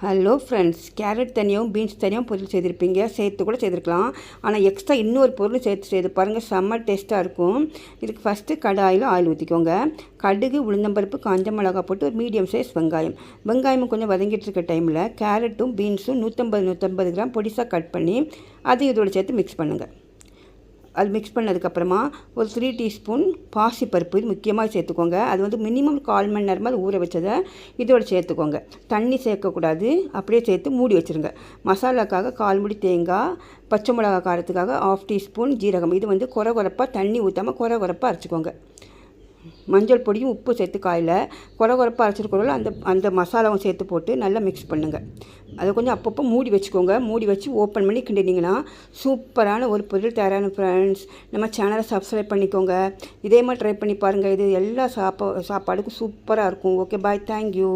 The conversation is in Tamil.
ஹலோ ஃப்ரெண்ட்ஸ், கேரட் தனியாகவும் பீன்ஸ் தனியாகவும் பொருள் செய்திருப்பீங்க, சேர்த்து கூட செய்திருக்கலாம். ஆனால் எக்ஸ்ட்ரா இன்னொரு பொருள் சேர்த்து செய்து பாருங்கள், செம்ம டேஸ்ட்டாக இருக்கும். இதுக்கு ஃபஸ்ட்டு கடாயில் ஆயில் ஊற்றிக்கோங்க. கடுகு, உளுந்தம்பருப்பு, காஞ்ச மிளகாய் போட்டு ஒரு மீடியம் சைஸ் வெங்காயமும் கொஞ்சம் வதங்கிட்டு இருக்க டைமில் கேரட்டும் பீன்ஸும் 150 கிராம் பொடிசாக கட் பண்ணி அதையும் இதோடு சேர்த்து மிக்ஸ் பண்ணுங்கள். அது மிக்ஸ் பண்ணதுக்கப்புறமா ஒரு 3 டீஸ்பூன் பாசிப்பருப்பு இது முக்கியமாக சேர்த்துக்கோங்க. அது மினிமம் 1/4 மணி நேரமாக ஊற வச்சதை இதோடு சேர்த்துக்கோங்க. தண்ணி சேர்க்கக்கூடாது, அப்படியே சேர்த்து மூடி வச்சுருங்க. மசாலாக்காக 1/4 மூடி தேங்காய், பச்சை மிளகா காரத்துக்காக 1/2 டீஸ்பூன் ஜீரகம். இது கொரகொரப்பாக தண்ணி ஊற்றாமல் கொரகொரப்பாக அரைச்சிக்கோங்க. மஞ்சள் பொடியும் உப்பு சேர்த்து காயில் கொரகொரப்பாக அரைச்சிருக்கிறோம். அந்த மசாலாவும் சேர்த்து போட்டு நல்லா மிக்ஸ் பண்ணுங்கள். அதை கொஞ்சம் அப்பப்போ மூடி வச்சுக்கோங்க. மூடி வச்சு ஓப்பன் பண்ணி கிண்டினீங்கன்னா சூப்பரான ஒரு பொருள் தயாரான ஃப்ரெண்ட்ஸ். நம்ம சேனலை சப்ஸ்கிரைப் பண்ணிக்கோங்க. இதே மாதிரி ட்ரை பண்ணி பாருங்கள். இது எல்லா சாப்பாடுக்கும் சூப்பராக இருக்கும். ஓகே, பாய், தேங்க்யூ.